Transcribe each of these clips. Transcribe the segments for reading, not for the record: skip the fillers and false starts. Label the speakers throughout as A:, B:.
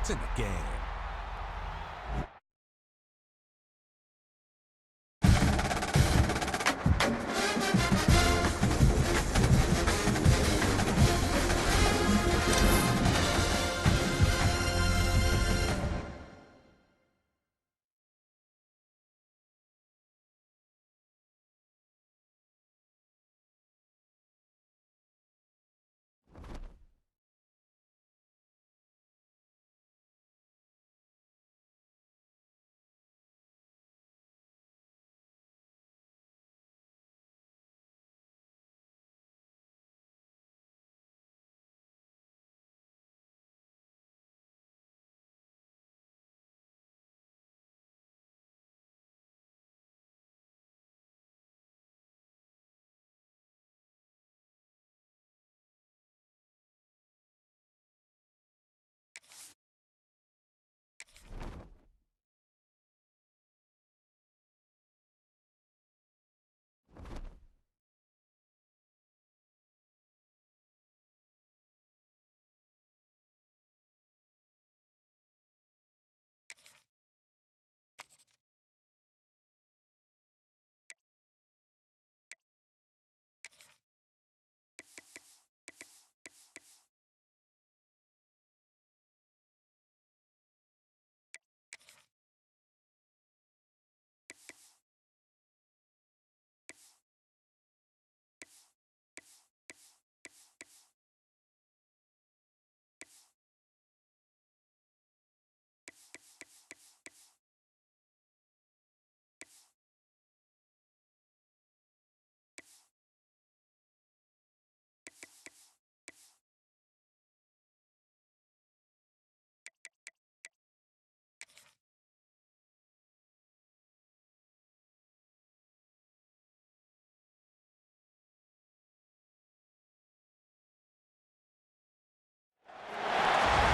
A: points in the game.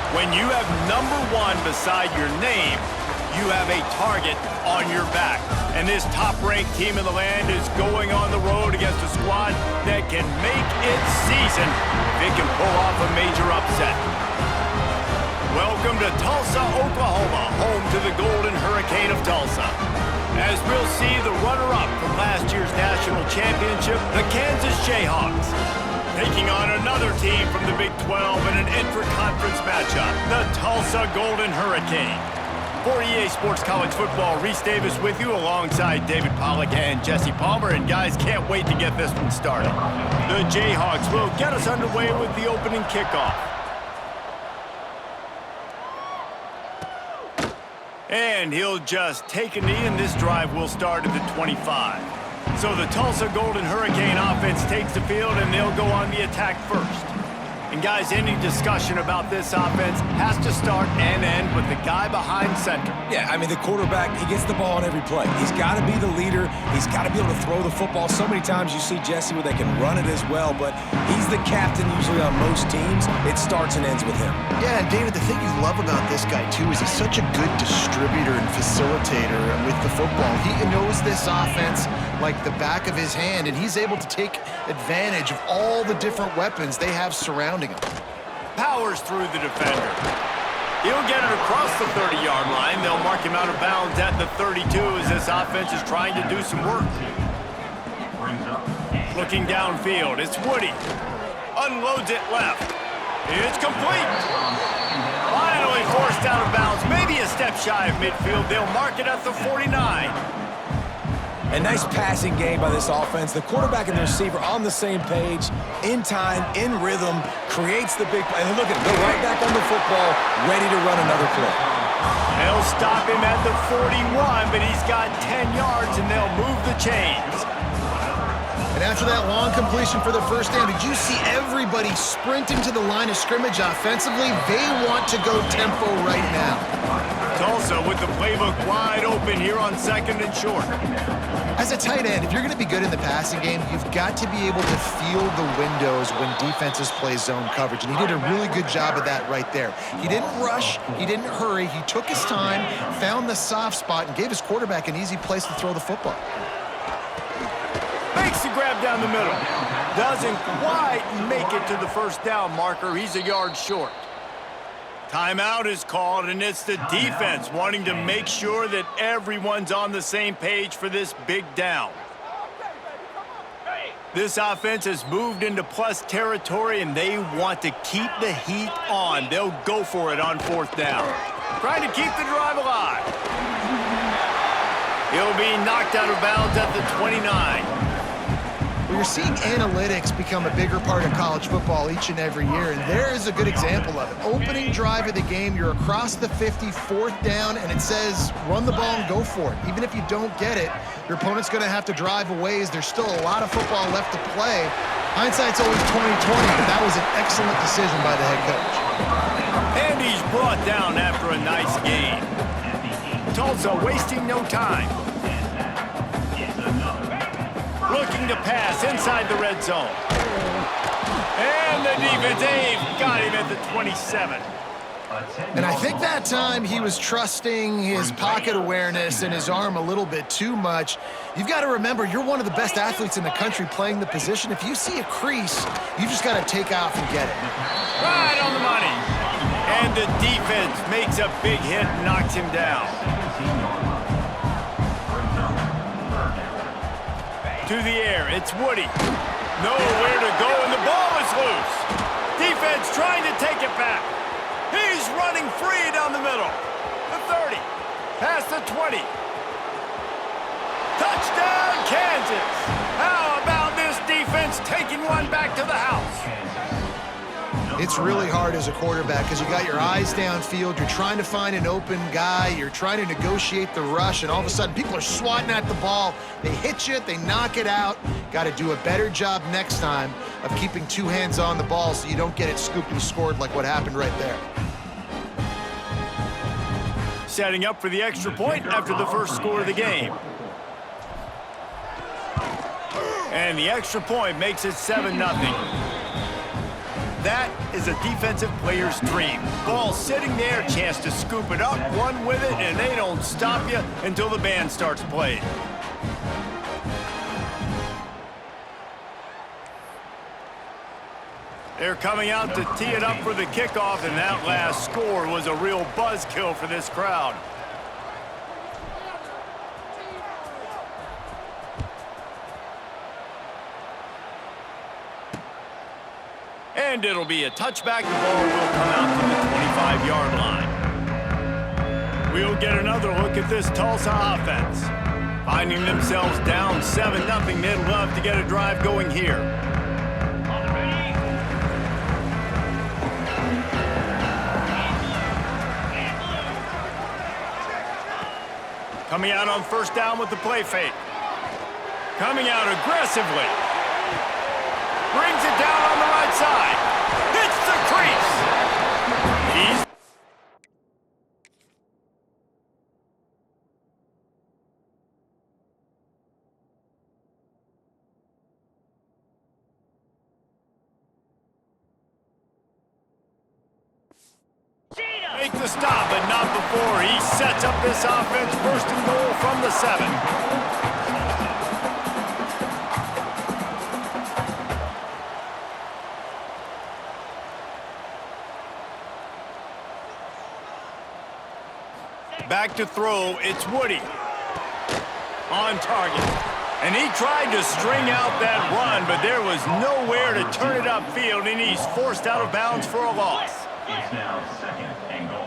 B: When you have #1 beside your name, you have a target on your back. And this top-ranked team in the land is going on the road against a squad that can make its season if it can pull off a major upset. Welcome to Tulsa, Oklahoma, home to the Golden Hurricane of Tulsa. As we'll see the runner-up from last year's national championship, the Kansas Jayhawks, taking on another team from the Big 12 in an intra-conference matchup, the Tulsa Golden Hurricane. For EA Sports College Football, Reese Davis with you alongside David Pollack and Jesse Palmer. And guys, can't wait to get this one started. The Jayhawks will get us underway with the opening kickoff. And he'll just take a knee, and this drive will start at the 25. So the Tulsa Golden Hurricane offense takes the field, and they'll go on the attack first. And guys, any discussion about this offense has to start and end with the guy behind center.
C: Yeah, I mean, the quarterback, he gets the ball on every play. He's got to be the leader. He's got to be able to throw the football. So many times you see Jesse where they can run it as well, but he's the captain usually on most teams. It starts and ends with him.
D: Yeah, and David, the thing you love about this guy, too, is he's such a good distributor and facilitator with the football. He knows this offense like the back of his hand, and he's able to take advantage of all the different weapons they have surrounding him.
B: Powers through the defender. He'll get it across the 30-yard line. They'll mark him out of bounds at the 32 as this offense is trying to do some work. Looking downfield, it's Woody. Unloads it left. It's complete. Finally forced out of bounds, maybe a step shy of midfield. They'll mark it at the 49.
C: A nice passing game by this offense. The quarterback and the receiver on the same page, in time, in rhythm, creates the big play. And look at him, go right back on the football, ready to run another play.
B: They'll stop him at the 41, but he's got 10 yards, and they'll move the chains.
D: And after that long completion for the first down, did you see everybody sprinting to the line of scrimmage offensively? They want to go tempo right now.
B: Tulsa with the playbook wide open here on 2nd and short.
D: As a tight end, if you're going to be good in the passing game, you've got to be able to feel the windows when defenses play zone coverage, and he did a really good job of that right there. He didn't rush, he didn't hurry, he took his time, found the soft spot, and gave his quarterback an easy place to throw the football.
B: Makes the grab down the middle. Doesn't quite make it to the first down marker. He's a yard short. Timeout is called, and it's the defense wanting to make sure that everyone's on the same page for this big down. This offense has moved into plus territory, and they want to keep the heat on. They'll go for it on 4th down. Trying to keep the drive alive. He'll be knocked out of bounds at the 29.
D: Well, you're seeing analytics become a bigger part of college football each and every year, and there is a good example of it. Opening drive of the game, you're across the 50, 4th down, and it says run the ball and go for it. Even if you don't get it, your opponent's going to have to drive a ways. There's still a lot of football left to play. Hindsight's always 20/20, but that was an excellent decision by the head coach.
B: And he's brought down after a nice gain. Tulsa wasting no time. Looking to pass inside the red zone. And the defense, they've got him at the 27.
D: And I think that time he was trusting his pocket awareness and his arm a little bit too much. You've got to remember, you're one of the best athletes in the country playing the position. If you see a crease, you just got to take off and get it.
B: Right on the money. And the defense makes a big hit and knocks him down. To the air, it's Woody. Nowhere to go, and the ball is loose. Defense trying to take it back. He's running free down the middle. The 30, past the 20. Touchdown, Kansas. How about this defense taking one back to the house?
D: It's really hard as a quarterback because you got your eyes downfield. You're trying to find an open guy. You're trying to negotiate the rush, and all of a sudden people are swatting at the ball. They hit you. They knock it out. Got to do a better job next time of keeping 2 hands on the ball so you don't get it scooped and scored like what happened right there.
B: Setting up for the extra point after the first score of the game. And the extra point makes it 7-0. That is a defensive player's dream. Ball sitting there, chance to scoop it up, run with it, and they don't stop you until the band starts playing. They're coming out to tee it up for the kickoff, and that last score was a real buzzkill for this crowd. And it'll be a touchback. The ball will come out to the 25-yard line. We'll get another look at this Tulsa offense. Finding themselves down 7-0, they'd love to get a drive going here. Coming out on 1st down with the play fake. Coming out aggressively. Brings it down on the right side. Hits the crease. He's make the stop, but not before. He sets up this offense 1st and goal from the 7. Back to throw, it's Woody. On target. And he tried to string out that run, but there was nowhere to turn it upfield, and he's forced out of bounds for a loss.
A: It's now 2nd and goal.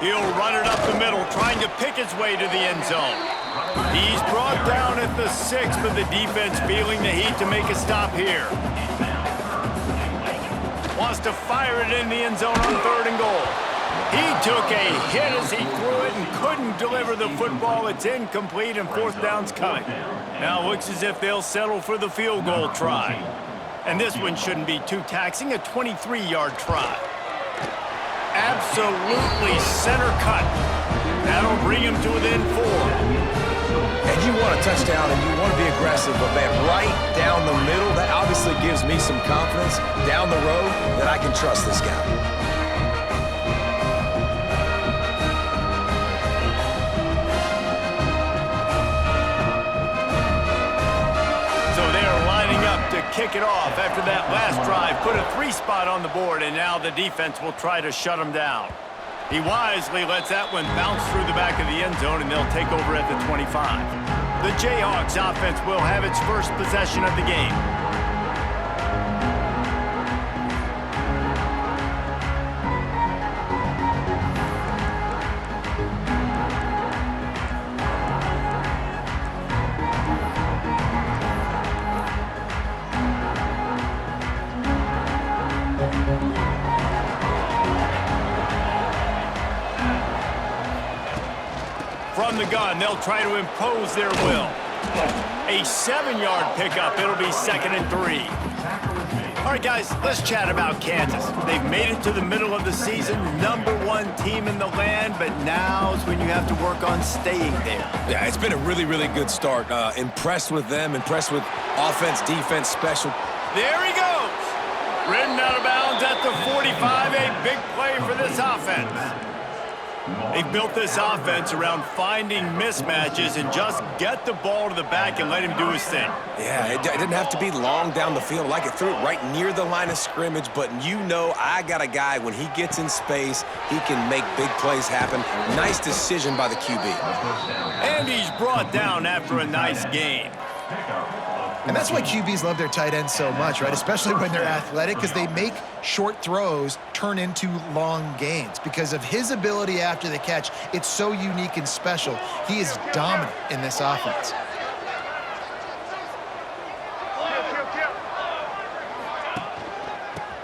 B: He'll run it up the middle, trying to pick his way to the end zone. He's brought down at the 6, but the defense feeling the heat to make a stop here. Wants to fire it in the end zone on 3rd and goal. He took a hit as he threw it and couldn't deliver the football. It's incomplete, and 4th down's coming. Now looks as if they'll settle for the field goal try. And this one shouldn't be too taxing, a 23-yard try. Absolutely center cut. That'll bring him to within 4.
C: And you want a touchdown and you want to be aggressive, but man, right down the middle, that obviously gives me some confidence down the road that I can trust this guy.
B: to kick it off after that last drive. Put a 3-spot on the board, and now the defense will try to shut him down. He wisely lets that one bounce through the back of the end zone, and they'll take over at the 25. The Jayhawks offense will have its first possession of the game. From the gun, they'll try to impose their will. A 7-yard pickup. It'll be 2nd and 3. All right, guys, let's chat about Kansas. They've made it to the middle of the season, #1 team in the land, but now is when you have to work on staying there.
C: Yeah, it's been a really, really good start. Impressed with them, impressed with offense, defense, special.
B: There he goes. Ridden out of bounds at the 45. A big play for this offense. They've built this offense around finding mismatches and just get the ball to the back and let him do his thing.
C: Yeah, it didn't have to be long down the field. Like it threw it right near the line of scrimmage, but you know I got a guy, when he gets in space, he can make big plays happen. Nice decision by the QB.
B: And he's brought down after a nice gain.
D: And that's why QBs love their tight ends so much, right? Especially when they're athletic, because they make short throws turn into long gains. Because of his ability after the catch, it's so unique and special. He is dominant in this offense.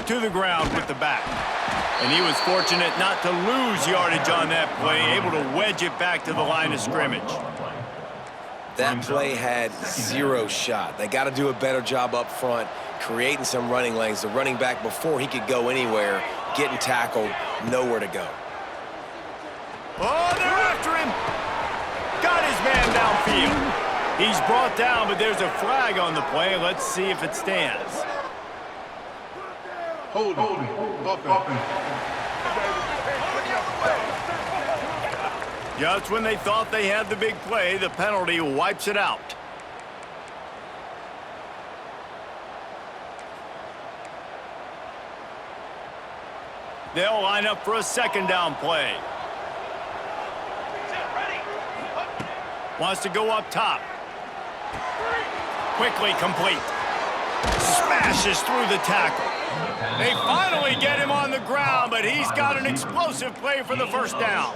B: To the ground with the back. And he was fortunate not to lose yardage on that play, able to wedge it back to the line of scrimmage.
C: That play had 0 shot. They got to do a better job up front, creating some running lanes. The running back, before he could go anywhere, getting tackled, nowhere to go.
B: Oh, they're after him. Got his man downfield. He's brought down, but there's a flag on the play. Let's see if it stands.
E: Hold him.
B: Just when they thought they had the big play, the penalty wipes it out. They'll line up for a 2nd down play. Wants to go up top. Quickly complete. Smashes through the tackle. They finally get him on the ground, but he's got an explosive play for the 1st down.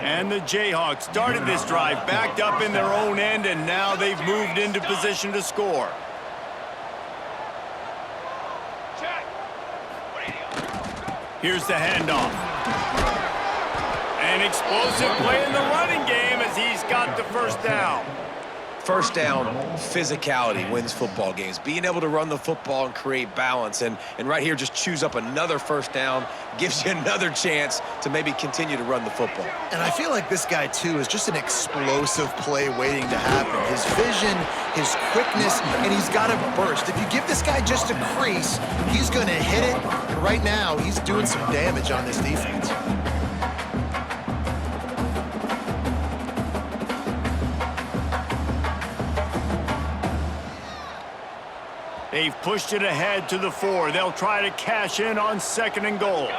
B: And the Jayhawks started this drive backed up in their own end, and now they've moved into position to score. Here's the handoff. An explosive play in the running game as he's got the 1st down.
C: 1st down, physicality wins football games. Being able to run the football and create balance. And right here, just choose up another 1st down, gives you another chance to maybe continue to run the football.
D: And I feel like this guy, too, is just an explosive play waiting to happen. His vision, his quickness, and he's got a burst. If you give this guy just a crease, he's going to hit it. And right now, he's doing some damage on this defense.
B: They've pushed it ahead to the 4. They'll try to cash in on 2nd and goal.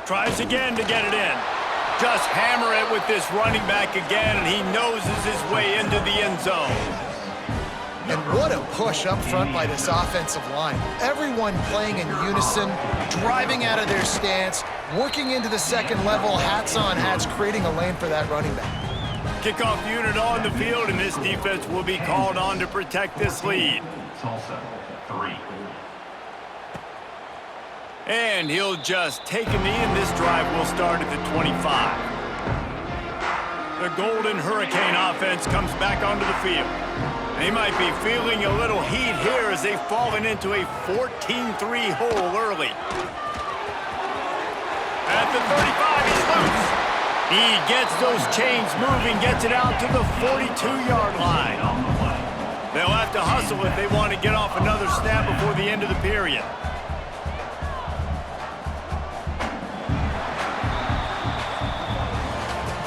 B: Tries again to get it in. Just hammer it with this running back again, and he noses his way into the end zone.
D: And what a push up front by this offensive line. Everyone playing in unison, driving out of their stance, working into the 2nd level, hats on hats, creating a lane for that running back.
B: Kickoff unit on the field, and this defense will be called on to protect this lead.
A: Tulsa, 3.
B: And he'll just take a knee, and this drive will start at the 25. The Golden Hurricane offense comes back onto the field. They might be feeling a little heat here as they've fallen into a 14-3 hole early. At the 35, he's loose. He gets those chains moving, gets it out to the 42-yard line. They'll have to hustle if they want to get off another snap before the end of the period.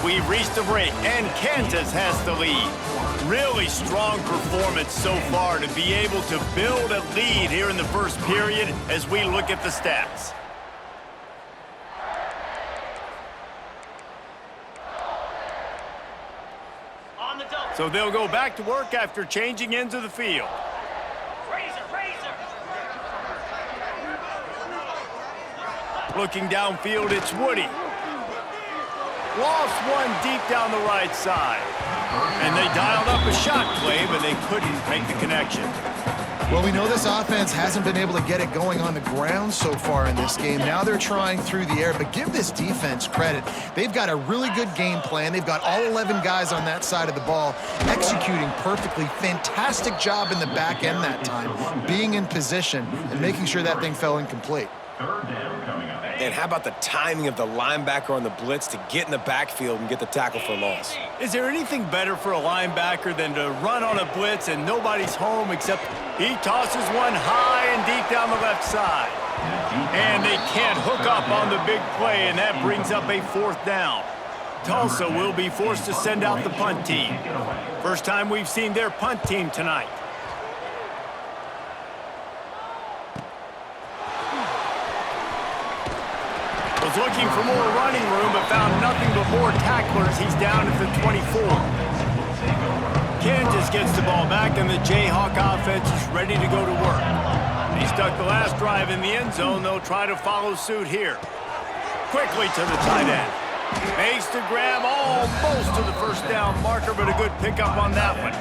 B: We've reached the break, and Kansas has the lead. Really strong performance so far to be able to build a lead here in the first period as we look at the stats. So they'll go back to work after changing into the field. Looking downfield, it's Woody. Lost one deep down the right side. And they dialed up a shot play, but they couldn't make the connection.
D: Well, we know this offense hasn't been able to get it going on the ground so far in this game. Now they're trying through the air, but give this defense credit. They've got a really good game plan. They've got all 11 guys on that side of the ball executing perfectly. Fantastic job in the back end that time, being in position and making sure that thing fell incomplete.
A: Third down coming up.
C: And how about the timing of the linebacker on the blitz to get in the backfield and get the tackle for loss?
B: Is there anything better for a linebacker than to run on a blitz and nobody's home except he tosses one high and deep down the left side? And they can't hook up on the big play, and that brings up a fourth down. Tulsa will be forced to send out the punt team. First time we've seen their punt team tonight. Was looking for more running room, but found nothing but more tacklers. He's down at the 24. Kansas gets the ball back, and the Jayhawk offense is ready to go to work. He stuck the last drive in the end zone. They'll try to follow suit here. Quickly to the tight end. Makes the grab almost to the first down marker, but a good pickup on that one.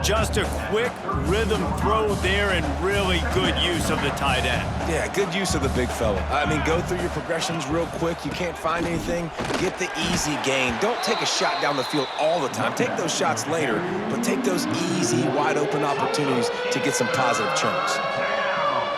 B: Just a quick rhythm throw there and really good use of the tight end.
C: Yeah, good use of the big fella. I mean, go through your progressions real quick. You can't find anything, get the easy gain. Don't take a shot down the field all the time. Take those shots later, but take those easy, wide-open opportunities to get some positive chunks.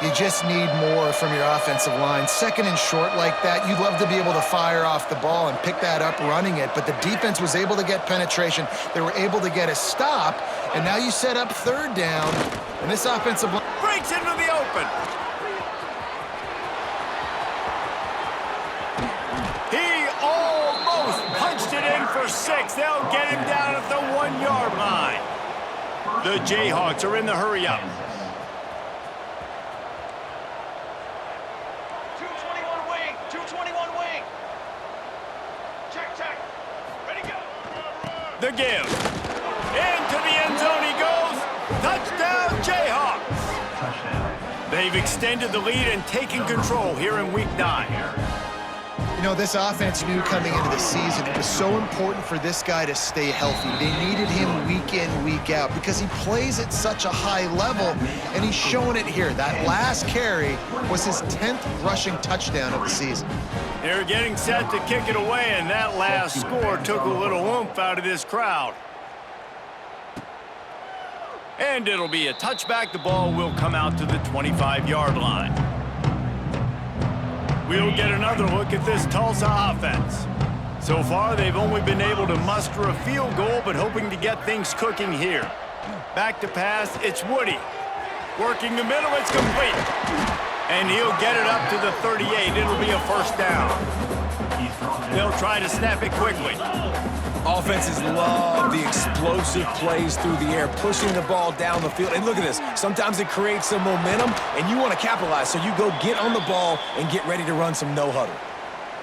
D: You just need more from your offensive line. Second and short like that, you'd love to be able to fire off the ball and pick that up running it, but the defense was able to get penetration. They were able to get a stop, and now you set up third down, and this offensive line
B: breaks into the open. He almost punched it in for 6. They'll get him down at the 1-yard line. The Jayhawks are in the hurry-up.
F: 221 wing, 221 wing. Check. Ready, go.
B: The give. Into the end zone he goes. Touchdown, Jayhawks. They've extended the lead and taken control here in Week 9.
D: You know, this offense knew coming into the season it was so important for this guy to stay healthy. They needed him week in, week out because he plays at such a high level, and he's showing it here. That last carry was his 10th rushing touchdown of the season.
B: They're getting set to kick it away, and that last score took a little oomph out of this crowd. And it'll be a touchback. The ball will come out to the 25-yard line. We'll get another look at this Tulsa offense. So far, they've only been able to muster a field goal, but hoping to get things cooking here. Back to pass, it's Woody. Working the middle, it's complete. And he'll get it up to the 38. It'll be a first down. They'll try to snap it quickly.
C: Offenses love the explosive plays through the air, pushing the ball down the field. And look at this. Sometimes it creates some momentum, and you want to capitalize. So you go get on the ball and get ready to run some no-huddle.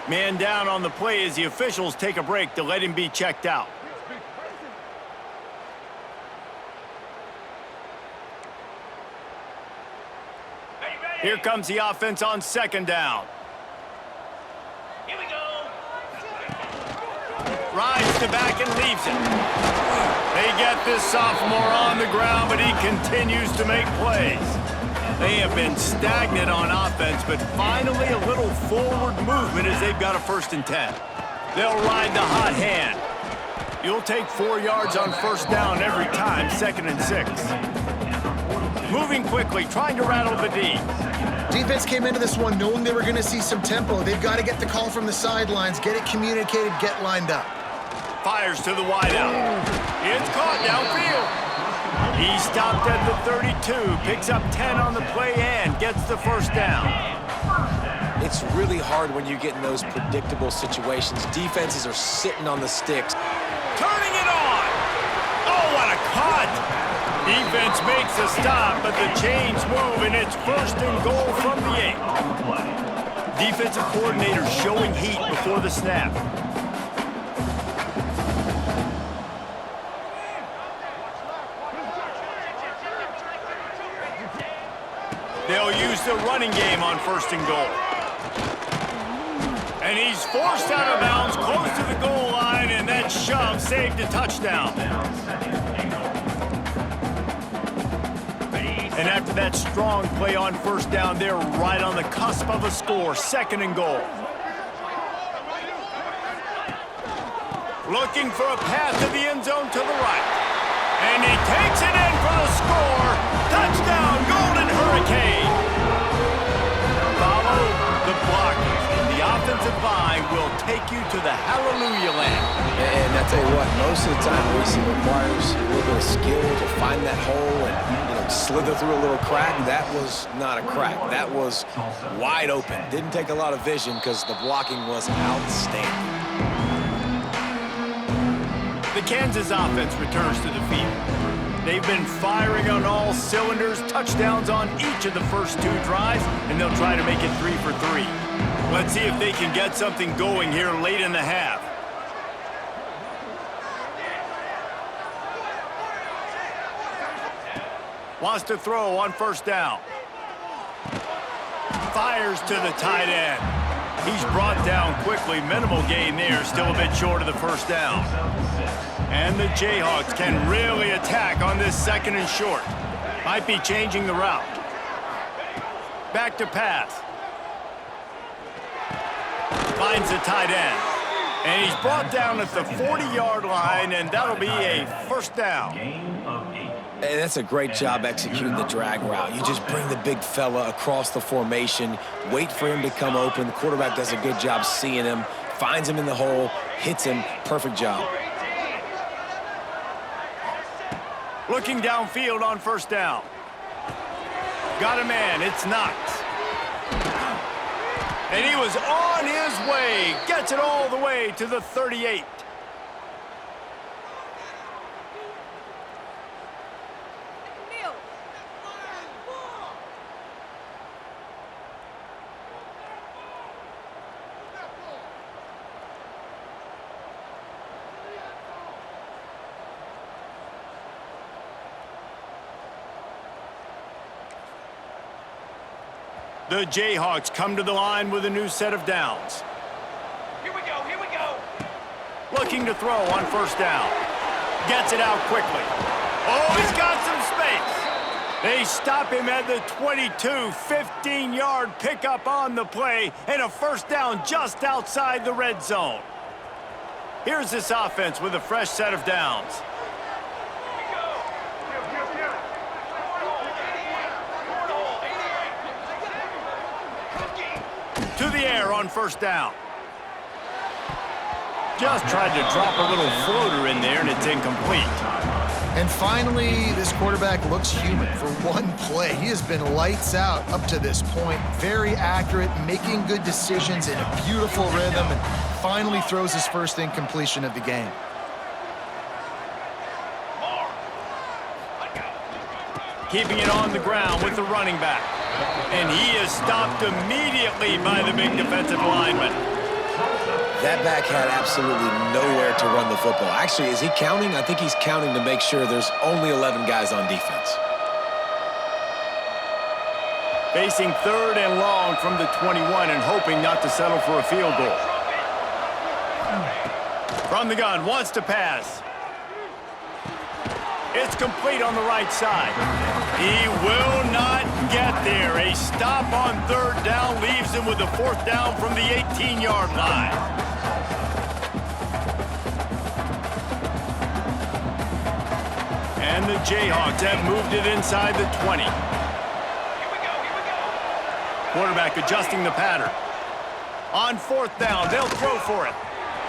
B: Man down on the play as the officials take a break to let him be checked out. Here comes the offense on second down.
F: Here we go.
B: Rides to back and leaves it. They get this sophomore on the ground, but he continues to make plays. They have been stagnant on offense, but finally a little forward movement as they've got a 1st and 10. They'll ride the hot hand. You'll take 4 yards on first down every time, 2nd and 6. Moving quickly, trying to rattle the D.
D: Defense came into this one knowing they were going to see some tempo. They've got to get the call from the sidelines, get it communicated, get lined up.
B: Fires to the wideout. It's caught downfield. He stopped at the 32, picks up 10 on the play and gets the first down.
C: It's really hard when you get in those predictable situations. Defenses are sitting on the sticks.
B: Turning it on. Defense makes a stop, but the chains move, and it's 1st and goal from the 8. Defensive coordinator showing heat before the snap. They'll use the running game on 1st and goal. And he's forced out of bounds close to the goal line, and that shove saved a touchdown. And after that strong play on 1st down, they're right on the cusp of a score. 2nd and goal. Looking for a path to the end zone to the right. And he takes it in for the score. Touchdown, Golden Hurricane. Follow the blocking. The offensive line will take you to the hallelujah land.
C: And I tell you what, most of the time racing requires a little bit of skill to find that hole and slither through a little crack. That was not a crack. That was wide open. Didn't take a lot of vision because the blocking was outstanding.
B: The Kansas offense returns to the field. They've been firing on all cylinders, touchdowns on each of the first 2 drives, and they'll try to make it 3 for 3. Let's see if they can get something going here late in the half. Wants to throw on 1st down. Fires to the tight end. He's brought down quickly. Minimal gain there, still a bit short of the 1st down. And the Jayhawks can really attack on this 2nd and short. Might be changing the route. Back to pass. Finds the tight end. And he's brought down at the 40-yard line, and that'll be a 1st down.
C: And that's a great job executing the drag route. You just bring the big fella across the formation, wait for him to come open. The quarterback does a good job seeing him, finds him in the hole, hits him. Perfect job.
B: Looking downfield on 1st down. Got a man, it's Knox. And he was on his way. Gets it all the way to the 38. The Jayhawks come to the line with a new set of downs.
F: Here we go, here we go.
B: Looking to throw on 1st down. Gets it out quickly. Oh, he's got some space. They stop him at the 22, 15-yard pickup on the play, and a 1st down just outside the red zone. Here's this offense with a fresh set of downs. To the air on 1st down. Just tried to drop a little floater in there, and it's incomplete.
D: And finally, this quarterback looks human for one play. He has been lights out up to this point. Very accurate, making good decisions in a beautiful rhythm, and finally throws his first incompletion of the game.
B: Keeping it on the ground with the running back. And he is stopped immediately by the big defensive lineman.
C: That back had absolutely nowhere to run the football. Actually, is he counting? I think he's counting to make sure there's only 11 guys on defense.
B: Facing 3rd and long from the 21 and hoping not to settle for a field goal. From the gun, wants to pass. It's complete on the right side. He will not get there. A stop on 3rd down leaves him with a 4th down from the 18-yard line. And the Jayhawks have moved it inside the 20.
F: Here we go, here we go.
B: Quarterback adjusting the pattern. On 4th down, they'll throw for it.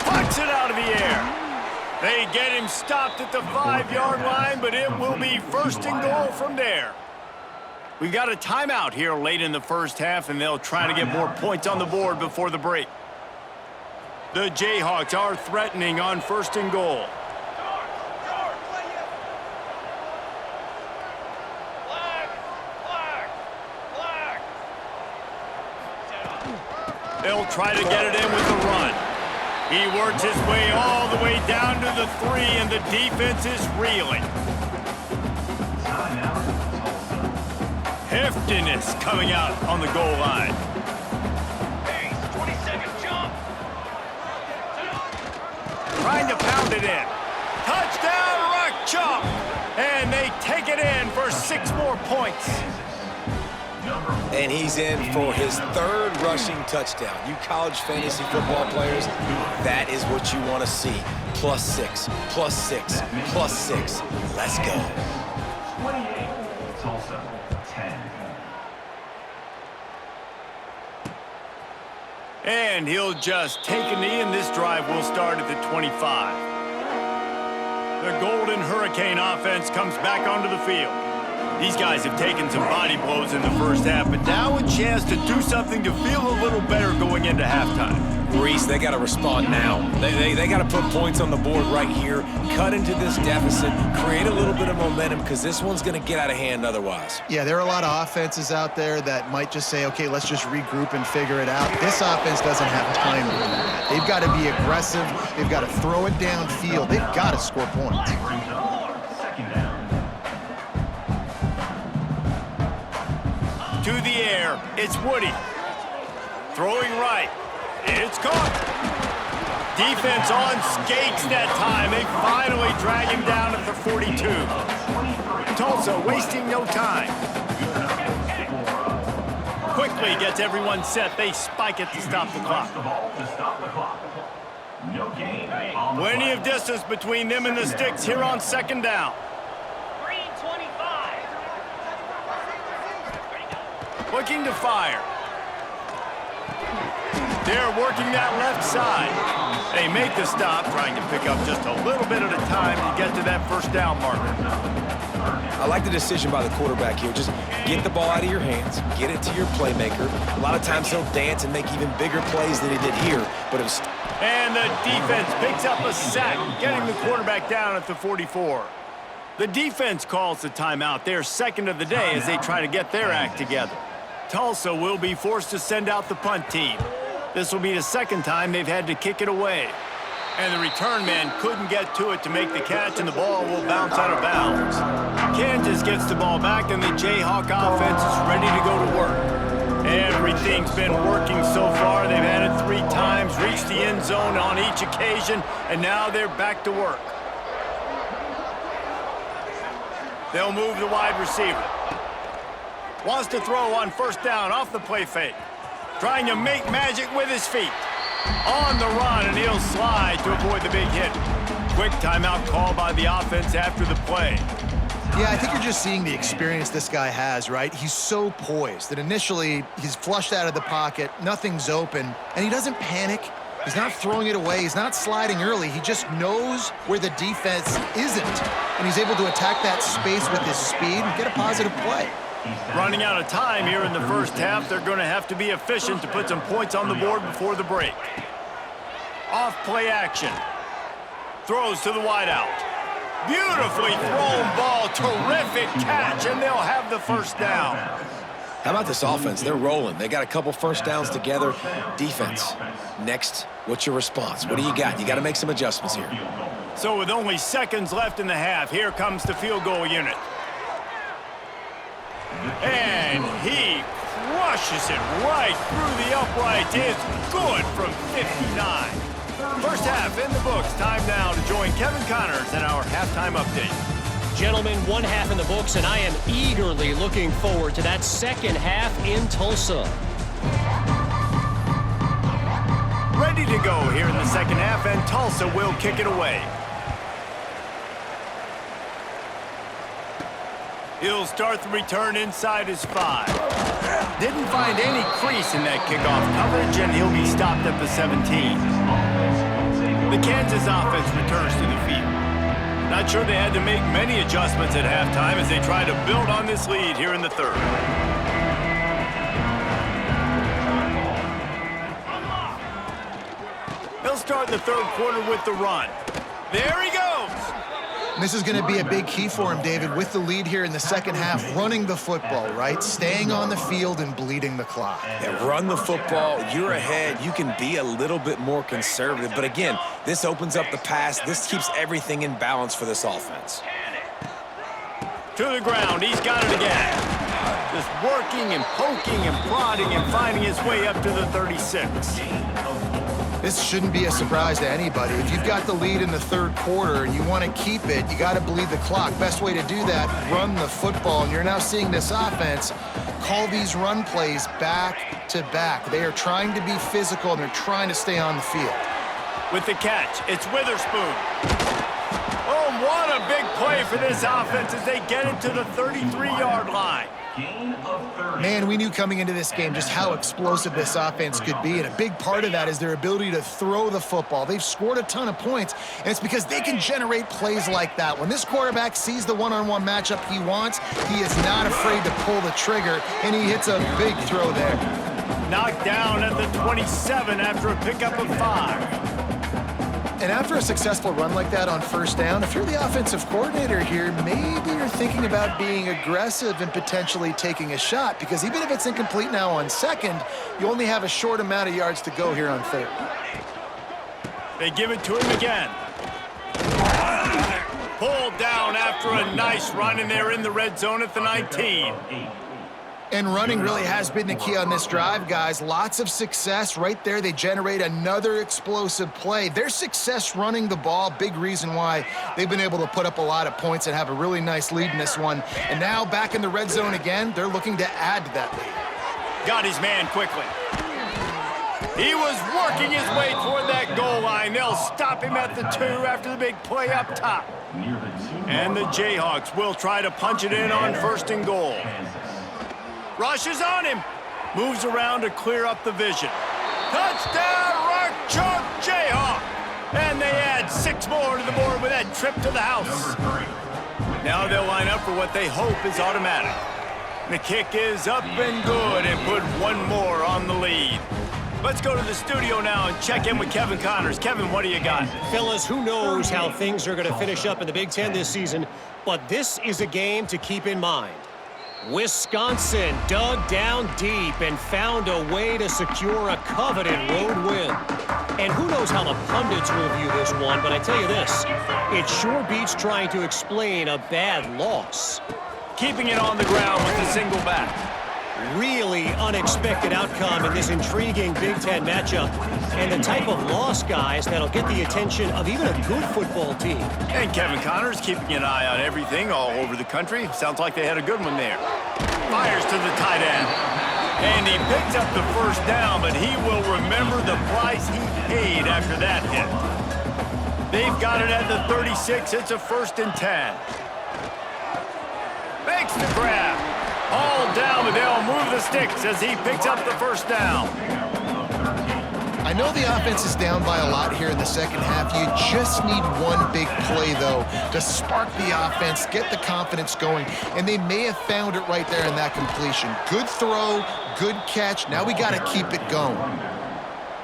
B: Pucks it out of the air. They get him stopped at the 5-yard line, but it will be 1st and goal from there. We've got a timeout here late in the 1st half, and they'll try to get more points on the board before the break. The Jayhawks are threatening on 1st and goal. They'll try to get it in with the run. He works his way all the way down to the 3, and the defense is reeling. Heftiness coming out on the goal line.
F: Hey, 20-second jump.
B: Trying to pound it in. Touchdown, Rock Chalk! And they take it in for 6 more points.
C: And he's in for his 3rd rushing touchdown. You college fantasy football players, that is what you want to see. +6, +6, +6. Let's go.
A: 28, Tulsa, 10.
B: And he'll just take a knee, and this drive will start at the 25. The Golden Hurricane offense comes back onto the field. These guys have taken some body blows in the first half, but now a chance to do something to feel a little better going into halftime.
C: Reese, they got to respond now. They got to put points on the board right here, cut into this deficit, create a little bit of momentum, because this one's going to get out of hand otherwise.
D: Yeah, there are a lot of offenses out there that might just say, okay, let's just regroup and figure it out. This offense doesn't have time to do that. They've got to be aggressive. They've got to throw it downfield. They've got to score points.
A: Second down.
B: To the air, it's Woody. Throwing right. It's caught. Defense on skates that time. They finally drag him down at the 42. Tulsa wasting no time. Quickly gets everyone set. They spike it to stop the clock. Plenty of distance between them and the sticks here on 2nd down.
F: Green 25.
B: Looking to fire. They're working that left side. They make the stop, trying to pick up just a little bit at a time to get to that 1st down marker.
C: I like the decision by the quarterback here. Just get the ball out of your hands, get it to your playmaker. A lot of times he'll dance and make even bigger plays than he did here, but it was...
B: And the defense picks up a sack, getting the quarterback down at the 44. The defense calls the timeout, their 2nd of the day, as they try to get their act together. Tulsa will be forced to send out the punt team. This will be the 2nd time they've had to kick it away. And the return man couldn't get to it to make the catch, and the ball will bounce out of bounds. Kansas gets the ball back, and the Jayhawk offense is ready to go to work. Everything's been working so far. They've had it 3 times, reached the end zone on each occasion, and now they're back to work. They'll move the wide receiver. Wants to throw on 1st down off the play fake. Trying to make magic with his feet. On the run, and he'll slide to avoid the big hit. Quick timeout call by the offense after the play.
D: Yeah, I think you're just seeing the experience this guy has, right? He's so poised that initially he's flushed out of the pocket, nothing's open, and he doesn't panic. He's not throwing it away. He's not sliding early. He just knows where the defense isn't, and he's able to attack that space with his speed and get a positive play.
B: Running out of time here in the 1st half, they're going to have to be efficient to put some points on the board before the break. Off play action. Throws to the wideout. Beautifully thrown ball. Terrific catch, and they'll have the 1st down.
C: How about this offense? They're rolling. They got a couple 1st downs together. Defense. Next, what's your response? What do you got? You got to make some adjustments here.
B: So with only seconds left in the half, here comes the field goal unit. And he crushes it right through the uprights. It's good from 59. 1st half in the books. Time now to join Kevin Connors in our halftime update.
G: Gentlemen, 1 half in the books, and I am eagerly looking forward to that 2nd half in Tulsa.
B: Ready to go here in the 2nd half, and Tulsa will kick it away. He'll start the return inside his 5. Didn't find any crease in that kickoff coverage, and he'll be stopped at the 17. The Kansas offense returns to the field. Not sure they had to make many adjustments at halftime as they try to build on this lead here in the 3rd. He'll start the 3rd quarter with the run. There he goes.
D: And this is going to be a big key for him, David, with the lead here in the second half, running the football, right? Staying on the field and bleeding the clock.
C: Yeah, run the football. You're ahead. You can be a little bit more conservative. But again, this opens up the pass. This keeps everything in balance for this offense.
B: To the ground. He's got it again. Just working and poking and prodding and finding his way up to the 36.
D: This shouldn't be a surprise to anybody. If you've got the lead in the third quarter and you want to keep it, you got to bleed the clock. Best way to do that, run the football. And you're now seeing this offense call these run plays back to back. They are trying to be physical, and they're trying to stay on the field.
B: With the catch, it's Witherspoon. Oh, what a big play for this offense as they get it to the 33-yard line.
A: Gain of 30.
D: Man, we knew coming into this game just how explosive this offense could be, and a big part of that is their ability to throw the football. They've scored a ton of points, and it's because they can generate plays like that. When this quarterback sees the one-on-one matchup he wants, he is not afraid to pull the trigger, and he hits a big throw there.
B: Knocked down at the 27 after a pickup of 5.
D: And after a successful run like that on first down, if you're the offensive coordinator here, maybe you're thinking about being aggressive and potentially taking a shot, because even if it's incomplete now on second, you only have a short amount of yards to go here on third.
B: They give it to him again. Pulled down after a nice run, and they're in the red zone at the 19.
D: And running really has been the key on this drive, guys. Lots of success right there. They generate another explosive play. Their success running the ball, big reason why they've been able to put up a lot of points and have a really nice lead in this one. And now back in the red zone again, they're looking to add to that lead.
B: Got his man quickly. He was working his way toward that goal line. They'll stop him at the 2 after the big play up top. And the Jayhawks will try to punch it in on first and goal. Rushes on him. Moves around to clear up the vision. Touchdown, Rock Chalk Jayhawk. And they add 6 more to the board with that trip to the house. Now they'll line up for what they hope is automatic. The kick is up and good, and put 1 more on the lead. Let's go to the studio now and check in with Kevin Connors. Kevin, what do you got?
G: Fellas, who knows how things are going to finish up in the Big Ten this season, but this is a game to keep in mind. Wisconsin dug down deep and found a way to secure a coveted road win. And who knows how the pundits will view this one, but I tell you this, it sure beats trying to explain a bad loss.
B: Keeping it on the ground with the single back.
G: Really unexpected outcome in this intriguing Big Ten matchup, and the type of loss, guys, that'll get the attention of even a good football team.
B: And Kevin Connors keeping an eye on everything all over the country. Sounds like they had a good one there. Fires to the tight end. And he picks up the first down, but he will remember the price he paid after that hit. They've got it at the 36. It's a 1st and 10. Makes the grab. All down, but they'll move the sticks as he picks up the first down.
D: I know the offense is down by a lot here in the second half. You just need one big play, though, to spark the offense, get the confidence going, and they may have found it right there in that completion. Good throw, good catch. Now we got to keep it going.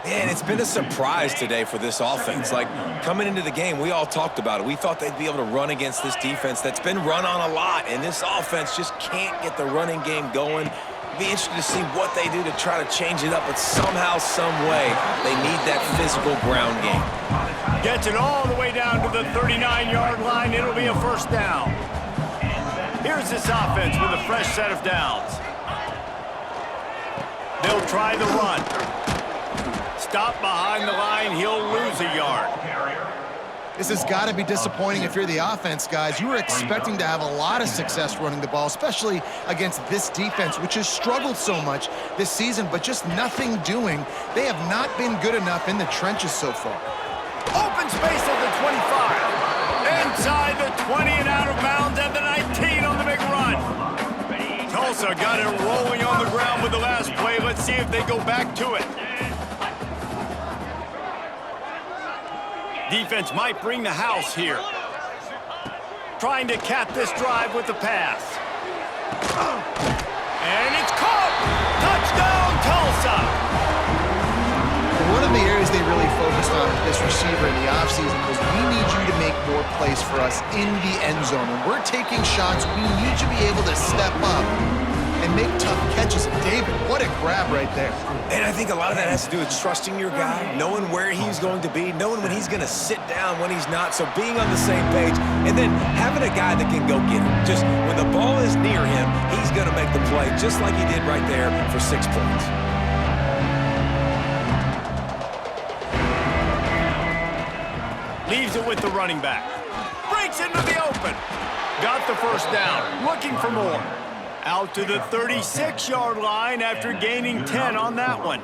C: Man, it's been a surprise today for this offense. Like, coming into the game, we all talked about it. We thought they'd be able to run against this defense that's been run on a lot, and this offense just can't get the running game going. It'd be interesting to see what they do to try to change it up, but somehow, some way, they need that physical ground game.
B: Gets it all the way down to the 39-yard line. It'll be a 1st down. Here's this offense with a fresh set of downs. They'll try the run. Stop behind the line, he'll lose a yard.
D: This has got to be disappointing if you're the offense, guys. You were expecting to have a lot of success running the ball, especially against this defense, which has struggled so much this season, but just nothing doing. They have not been good enough in the trenches so far.
B: Open space at the 25. Inside the 20 and out of bounds at the 19 on the big run. Tulsa got it rolling on the ground with the last play. Let's see if they go back to it. Defense might bring the house here. Trying to cap this drive with the pass. And it's caught! Touchdown, Tulsa!
D: One of of the areas they really focused on with this receiver in the offseason was, we need you to make more plays for us in the end zone. When we're taking shots, we need you to be able to step up and make tough catches. And David, what a grab right there.
C: And I think a lot of that has to do with trusting your guy, knowing where he's going to be, knowing when he's going to sit down, when he's not, so being on the same page, and then having a guy that can go get it. Just when the ball is near him, he's going to make the play, just like he did right there for 6 points.
B: Leaves it with the running back. Breaks into the open. Got the first down. Looking for more. Out to the 36-yard line after gaining 10 on that one.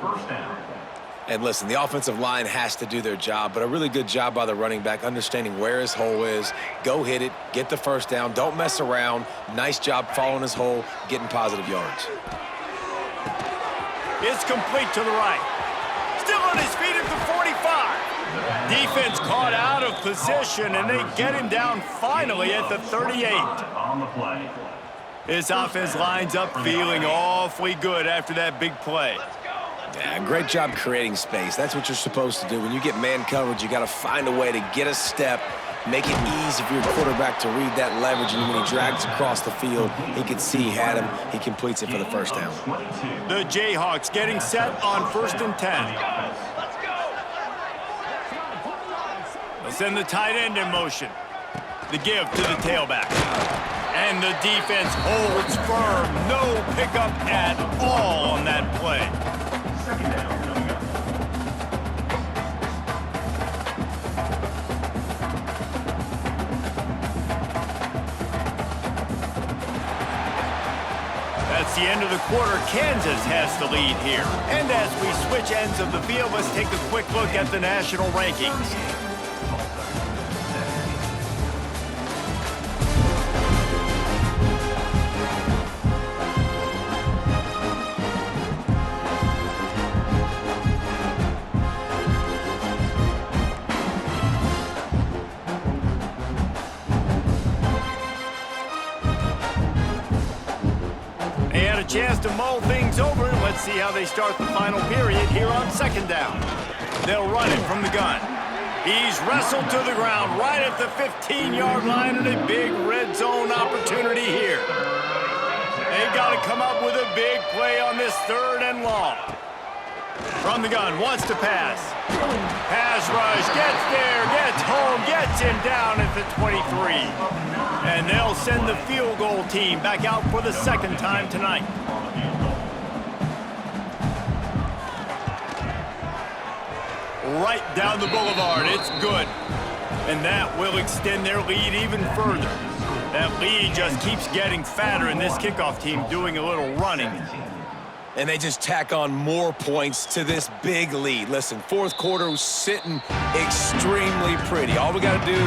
C: And listen, the offensive line has to do their job, but a really good job by the running back, understanding where his hole is. Go hit it, get the first down, don't mess around. Nice job following his hole, getting positive yards.
B: It's complete to the right. Still on his feet at the 45. Defense caught out of position, and they get him down finally at the 38.
A: On the play.
B: His offense lines up feeling awfully good after that big play.
C: Yeah, great job creating space. That's what you're supposed to do. When you get man coverage, you got to find a way to get a step, make it easy for your quarterback to read that leverage, and when he drags across the field, he can see he had him. He completes it for the first down.
B: The Jayhawks getting set on 1st and 10. They'll send the tight end in motion. The give to the tailback. And the defense holds firm. No pickup at all on that play.
A: Second down coming up.
B: That's the end of the quarter. Kansas has the lead here. And as we switch ends of the field, let's take a quick look at the national rankings. Chance to mull things over. Let's see how they start the final period here on 2nd down. They'll run it from the gun. He's wrestled to the ground right at the 15-yard line, and a big red zone opportunity here. They've got to come up with a big play on this 3rd and long. From the gun, wants to pass. Pass rush, gets there, gets home, gets him down at the 23. And they'll send the field goal team back out for the 2nd time tonight. Right down the boulevard, it's good. And that will extend their lead even further. That lead just keeps getting fatter, and this kickoff team doing a little running.
C: And they just tack on more points to this big lead. Listen, 4th quarter was sitting extremely pretty. All we got to do,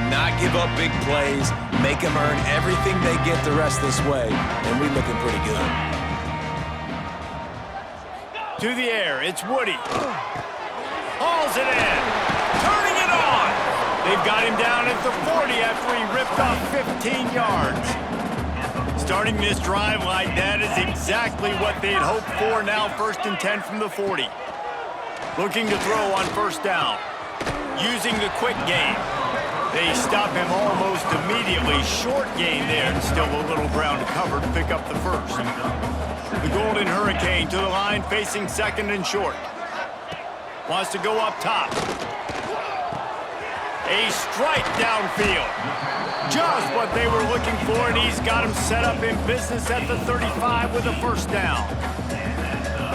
C: not give up big plays, make them earn everything they get the rest this way, and we're looking pretty good.
B: To the air, it's Woody. Hauls it in, turning it on. They've got him down at the 40 after he ripped off 15 yards. Starting this drive like that is exactly what they'd hoped for. Now 1st and 10 from the 40. Looking to throw on 1st down. Using the quick game. They stop him almost immediately. Short gain there, and still a little ground to cover to pick up the 1st. The Golden Hurricane to the line, facing 2nd and short. Wants to go up top. A strike downfield. Just what they were looking for, and he's got him set up in business at the 35 with a 1st down.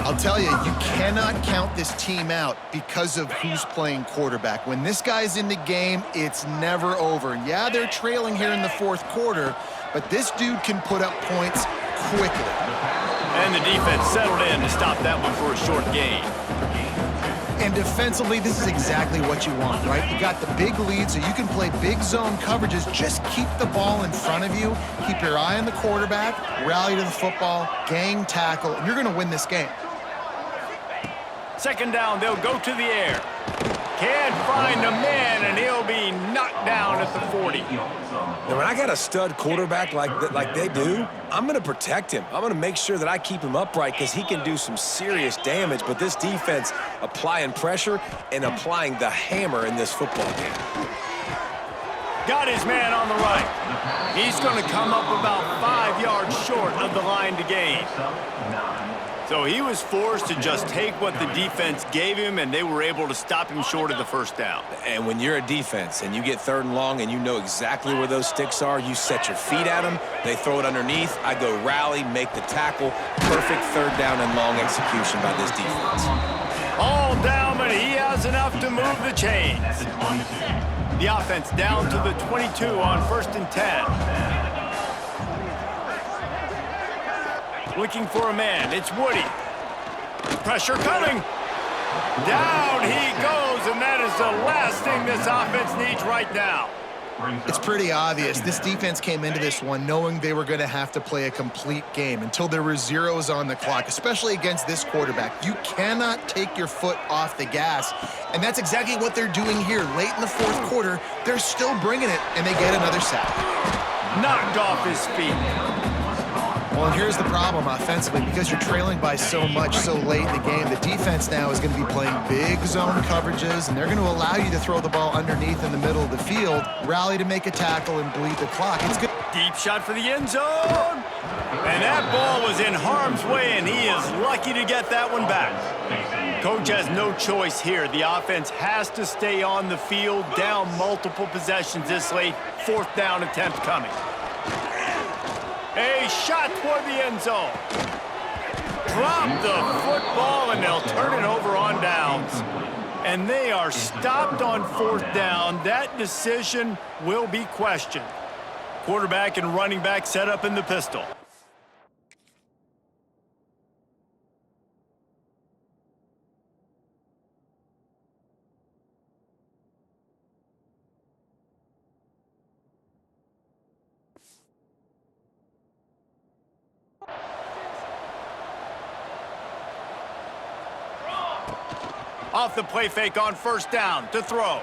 D: I'll tell you, you cannot count this team out because of who's playing quarterback. When this guy's in the game, it's never over. Yeah, they're trailing here in the 4th quarter, but this dude can put up points quickly.
B: And the defense settled in to stop that one for a short gain.
D: And defensively, this is exactly what you want, right? You got the big lead, so you can play big zone coverages. Just keep the ball in front of you. Keep your eye on the quarterback, rally to the football, gang tackle, and you're going to win this game.
B: 2nd down, they'll go to the air. can't find a man, and he'll be knocked down at the 40.
C: Now, when I got a stud quarterback like they do, I'm going to protect him. I'm going to make sure that I keep him upright because he can do some serious damage. But this defense applying pressure and applying the hammer in this football game.
B: Got his man on the right. He's going to come up about 5 yards short of the line to gain. So he was forced to just take what the defense gave him, and they were able to stop him short of the first down.
C: And when you're a defense and you get 3rd and long and you know exactly where those sticks are, you set your feet at them, they throw it underneath, I go rally, make the tackle. Perfect 3rd down and long execution by this defense.
B: All down, but he has enough to move the chains. The offense down to the 22 on 1st and 10. Looking for a man. It's Woody. Pressure coming. Down he goes, and that is the last thing this offense needs right now.
D: It's pretty obvious. This defense came into this one knowing they were going to have to play a complete game until there were zeros on the clock, especially against this quarterback. You cannot take your foot off the gas, and that's exactly what they're doing here. Late in the 4th quarter, they're still bringing it, and they get another sack.
B: Knocked off his feet.
D: Well, and here's the problem offensively. Because you're trailing by so much so late in the game, the defense now is going to be playing big zone coverages, and they're going to allow you to throw the ball underneath in the middle of the field, rally to make a tackle, and bleed the clock. It's good.
B: Deep shot for the end zone. And that ball was in harm's way, and he is lucky to get that one back. Coach has no choice here. The offense has to stay on the field, down multiple possessions this late. 4th down attempt coming. A shot toward the end zone. Drop the football, and they'll turn it over on downs. And they are stopped on 4th down. That decision will be questioned. Quarterback and running back set up in the pistol. Off the play fake on 1st down to throw.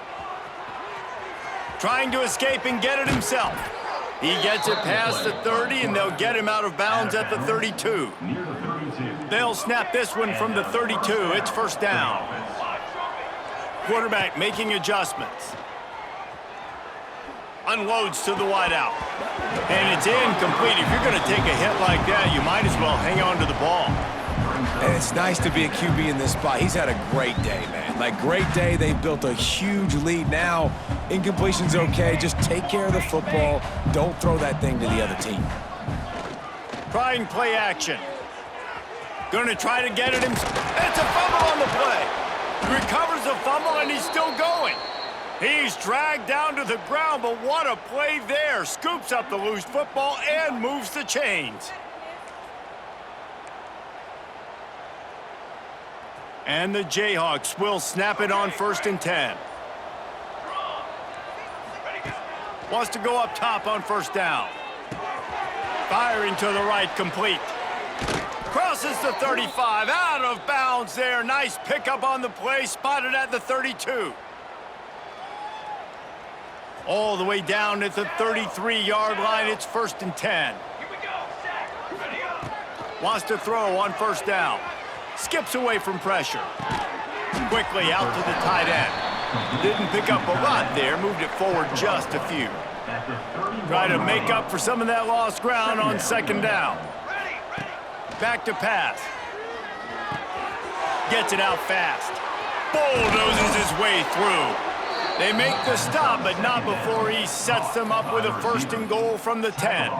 B: Trying to escape and get it himself. He gets it past the 30, and they'll get him out of bounds at the 32. They'll snap this one from the 32. It's 1st down. Quarterback making adjustments. Unloads to the wideout. And it's incomplete. If you're going to take a hit like that, you might as well hang on to the ball.
C: And it's nice to be a QB in this spot. He's had a great day, man. Like, great day. They've built a huge lead now. Incompletion's okay. Just take care of the football. Don't throw that thing to the other team.
B: Trying play action. Going to try to get it himself. It's a fumble on the play. Recovers the fumble, and he's still going. He's dragged down to the ground, but what a play there. Scoops up the loose football and moves the chains. And the Jayhawks will snap it on 1st and 10. Wants to go up top on 1st down. Firing to the right, complete. Crosses the 35, out of bounds there. Nice pickup on the play, spotted at the 32. All the way down at the 33-yard line, it's 1st and 10. Wants to throw on 1st down. Skips away from pressure. Quickly out to the tight end. Didn't pick up a lot there, moved it forward just a few. Try to make up for some of that lost ground on 2nd down. Back to pass. Gets it out fast. Bulldozes his way through. They make the stop, but not before he sets them up with a 1st and goal from the 10.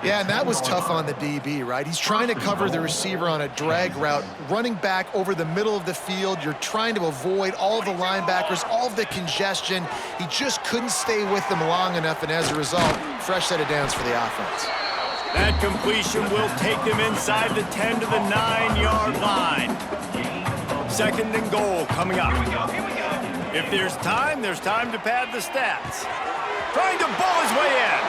D: Yeah, and that was tough on the DB, right? He's trying to cover the receiver on a drag route, running back over the middle of the field. You're trying to avoid all the linebackers, all of the congestion. He just couldn't stay with them long enough, and as a result, fresh set of downs for the offense.
B: That completion will take them inside the 10 to the 9-yard line. 2nd and goal coming up. If there's time to pad the stats. Trying to bull his way in.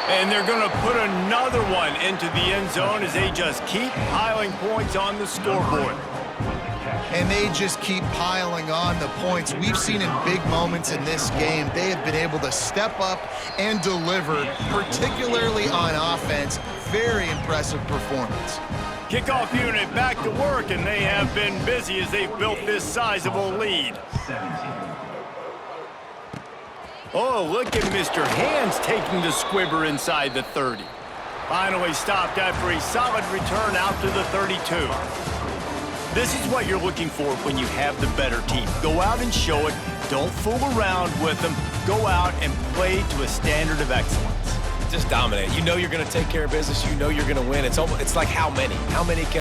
B: And they're going to put another one into the end zone as they just keep piling points on the scoreboard.
D: and they just keep piling on the points. We've seen in big moments in this game, they have been able to step up and deliver, particularly on offense. Very impressive performance.
B: Kickoff unit back to work, and they have been busy as they've built this sizable lead.
A: 17.
B: Oh, look at Mr. Hands taking the squibber inside the 30. Finally stopped after a solid return out to the 32. This is what you're looking for when you have the better team. Go out and show it. Don't fool around with them. Go out and play to a standard of excellence.
C: Just dominate. You know you're going to take care of business. You know you're going to win. It's like how many? How many can